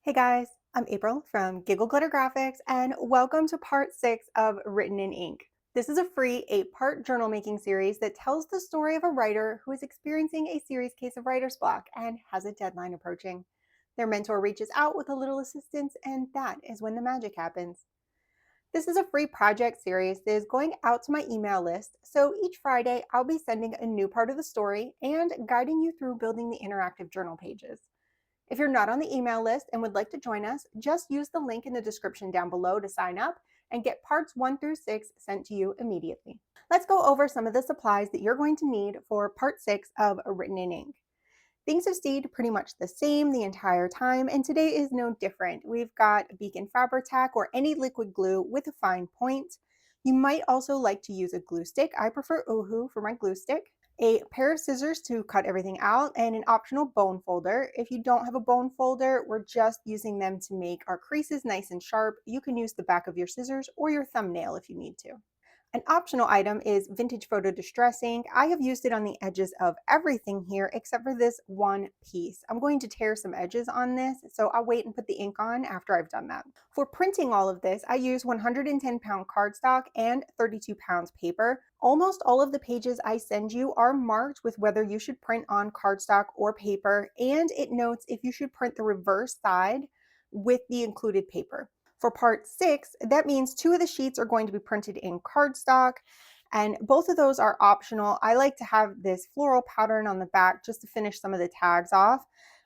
Hey guys, I'm April from Giggle Glitter Graphics, and welcome to part 6 of Written in Ink. This is a free 8-part journal making series that tells the story of a writer who is experiencing a serious case of writer's block and has a deadline approaching. Their mentor reaches out with a little assistance, and that is when the magic happens. This is a free project series that is going out to my email list, so each Friday I'll be sending a new part of the story and guiding you through building the interactive journal pages. If you're not on the email list and would like to join us, just use the link in the description down below to sign up and get parts 1 through 6 sent to you immediately. Let's go over some of the supplies that you're going to need for part 6 of Written in Ink. Things have stayed pretty much the same the entire time, and today is no different. We've got Beacon Fabri-Tac or any liquid glue with a fine point. You might also like to use a glue stick. I prefer Ohu for my glue stick. A pair of scissors to cut everything out, and an optional bone folder. If you don't have a bone folder, we're just using them to make our creases nice and sharp. You can use the back of your scissors or your thumbnail if you need to. An optional item is vintage photo distress ink. I have used it on the edges of everything here except for this one piece. I'm going to tear some edges on this, so I'll wait and put the ink on after I've done that. For printing all of this, I use 110-pound cardstock and 32 pounds paper. Almost all of the pages I send you are marked with whether you should print on cardstock or paper, and it notes if you should print the reverse side with the included paper. For part 6, that means 2 of the sheets are going to be printed in cardstock, and both of those are optional. I like to have this floral pattern on the back just to finish some of the tags off.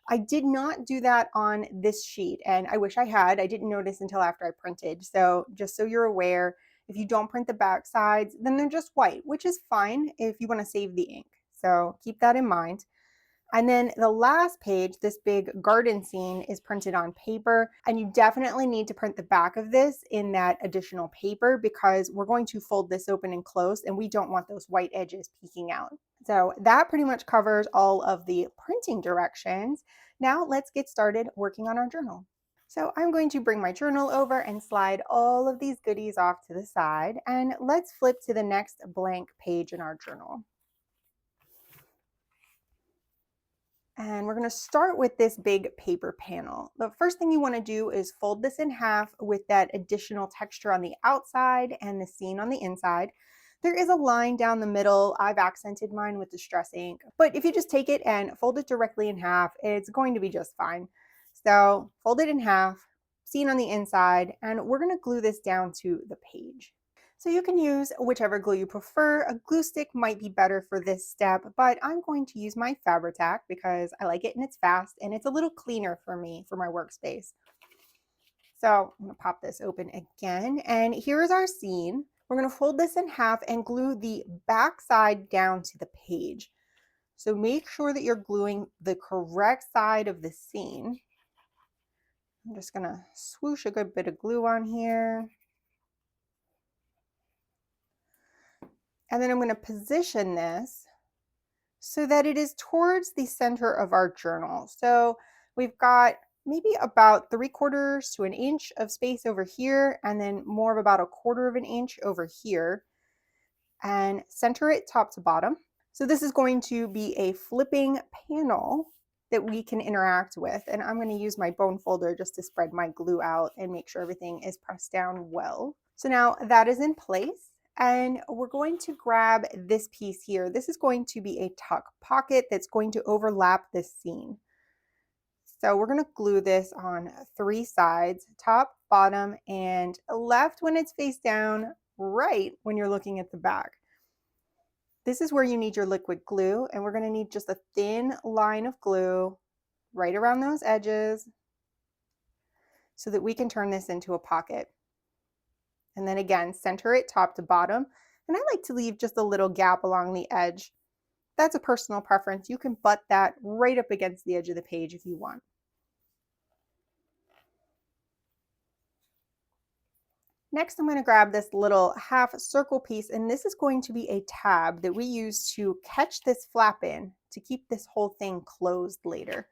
I did not do that on this sheet, and I wish I had. I didn't notice until after I printed. So just so you're aware, if you don't print the back sides, then they're just white, which is fine if you want to save the ink. So keep that in mind. And then the last page, this big garden scene, is printed on paper, and you definitely need to print the back of this in that additional paper because we're going to fold this open and close, and we don't want those white edges peeking out. So that pretty much covers all of the printing directions. Now let's get started working on our journal. So I'm going to bring my journal over and slide all of these goodies off to the side, and let's flip to the next blank page in our journal. And we're going to start with this big paper panel. The first thing you want to do is fold this in half with that additional texture on the outside and the scene on the inside. There is a line down the middle. I've accented mine with distress ink, but if you just take it and fold it directly in half, it's going to be just fine. So fold it in half, scene on the inside, and we're going to glue this down to the page. So you can use whichever glue you prefer. A glue stick might be better for this step, but I'm going to use my Fabri-Tac because I like it and it's fast and it's a little cleaner for me for my workspace. So I'm going to pop this open again, and here is our scene. We're going to fold this in half and glue the back side down to the page. So make sure that you're gluing the correct side of the scene. I'm just going to swoosh a good bit of glue on here. And then I'm going to position this so that it is towards the center of our journal. So we've got maybe about 3/4 to an inch of space over here, and then more of about 1/4 of an inch over here, and center it top to bottom. So this is going to be a flipping panel that we can interact with. And I'm going to use my bone folder just to spread my glue out and make sure everything is pressed down well. So now that is in place. And we're going to grab this piece here. This is going to be a tuck pocket that's going to overlap this scene. So we're going to glue this on 3 sides, top, bottom, and left when it's face down, right when you're looking at the back. This is where you need your liquid glue, and we're going to need just a thin line of glue right around those edges so that we can turn this into a pocket. And then again, center it top to bottom. And I like to leave just a little gap along the edge. That's a personal preference. You can butt that right up against the edge of the page if you want. Next, I'm going to grab this little half circle piece, and this is going to be a tab that we use to catch this flap in to keep this whole thing closed later.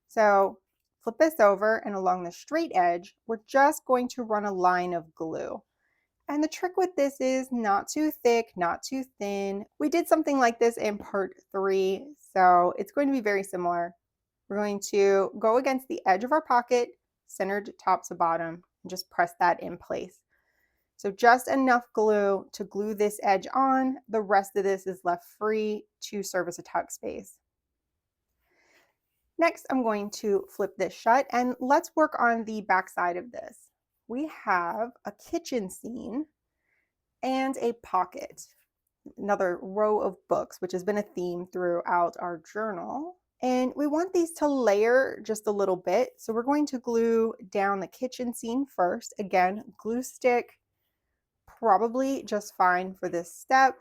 So flip this over, and along the straight edge, we're just going to run a line of glue. And the trick with this is not too thick, not too thin. We did something like this in part 3, so it's going to be very similar. We're going to go against the edge of our pocket, centered top to bottom, and just press that in place. So just enough glue to glue this edge on. The rest of this is left free to serve as a tuck space. Next, I'm going to flip this shut and let's work on the back side of this. We have a kitchen scene and a pocket, another row of books, which has been a theme throughout our journal. And we want these to layer just a little bit. So we're going to glue down the kitchen scene first. Again, glue stick, probably just fine for this step,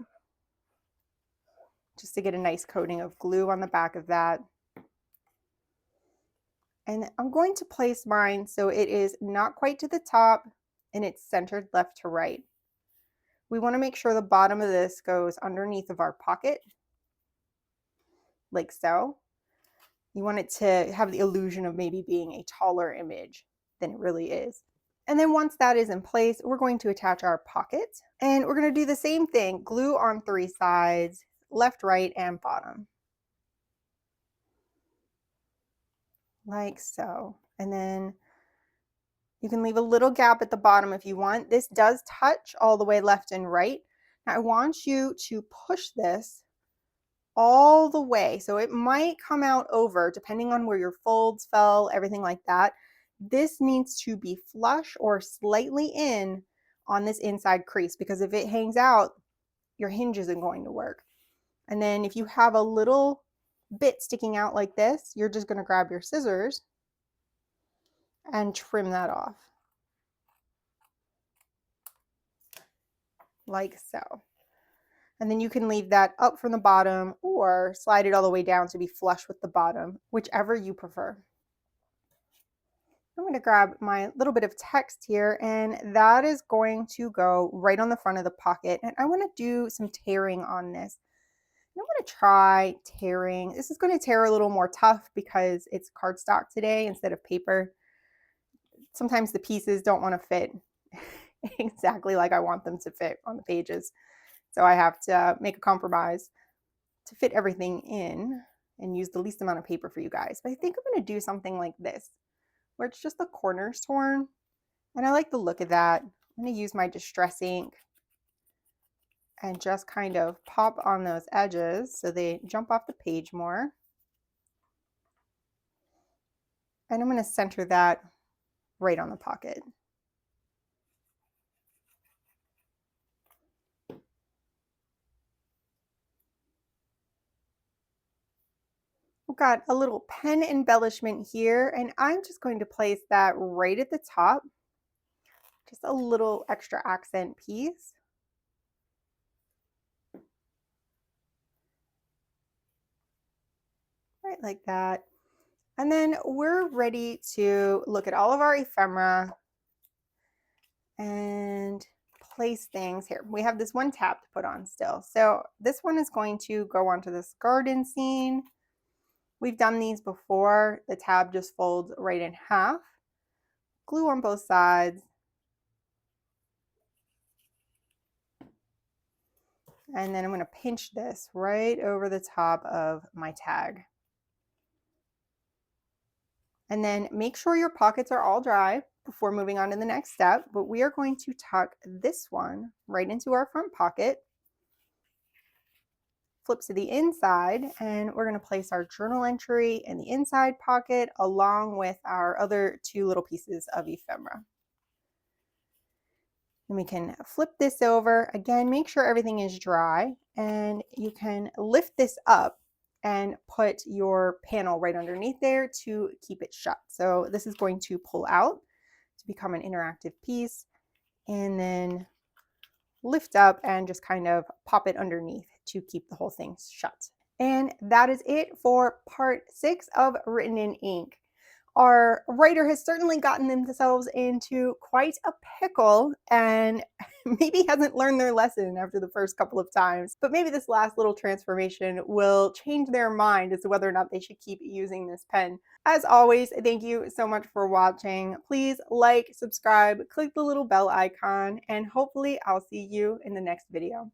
just to get a nice coating of glue on the back of that. And I'm going to place mine so it is not quite to the top and it's centered left to right. We want to make sure the bottom of this goes underneath of our pocket, like so. You want it to have the illusion of maybe being a taller image than it really is. And then once that is in place, we're going to attach our pocket. And we're going to do the same thing, glue on 3 sides, left, right, and bottom. Like so. And then you can leave a little gap at the bottom if you want. This does touch all the way left and right. Now I want you to push this all the way. So it might come out over, depending on where your folds fell, everything like that. This needs to be flush or slightly in on this inside crease, because if it hangs out, your hinge isn't going to work. And then if you have a little bit sticking out like this, you're just going to grab your scissors and trim that off. Like so. And then you can leave that up from the bottom or slide it all the way down to be flush with the bottom, whichever you prefer. I'm going to grab my little bit of text here, and that is going to go right on the front of the pocket. And I want to do some tearing on this. I'm going to try tearing. This is going to tear a little more tough because it's cardstock today instead of paper. Sometimes the pieces don't want to fit exactly like I want them to fit on the pages. So I have to make a compromise to fit everything in and use the least amount of paper for you guys. But I think I'm going to do something like this, where it's just the corners torn. And I like the look of that. I'm going to use my distress ink and just kind of pop on those edges so they jump off the page more. And I'm going to center that right on the pocket. We've got a little pen embellishment here, and I'm just going to place that right at the top. Just a little extra accent piece. Right like that. And then we're ready to look at all of our ephemera and place things here. We have this one tab to put on still. So this one is going to go onto this garden scene. We've done these before. The tab just folds right in half. Glue on both sides. And then I'm going to pinch this right over the top of my tag. And then make sure your pockets are all dry before moving on to the next step. But we are going to tuck this one right into our front pocket. Flip to the inside, and we're going to place our journal entry in the inside pocket along with our other 2 little pieces of ephemera. And we can flip this over. Again, make sure everything is dry, and you can lift this up and put your panel right underneath there to keep it shut. So this is going to pull out to become an interactive piece, and then lift up and just kind of pop it underneath to keep the whole thing shut. And that is it for part 6 of Written in Ink. Our writer has certainly gotten themselves into quite a pickle and maybe hasn't learned their lesson after the first couple of times, but maybe this last little transformation will change their mind as to whether or not they should keep using this pen. As always, thank you so much for watching. Please like, subscribe, click the little bell icon, and hopefully I'll see you in the next video.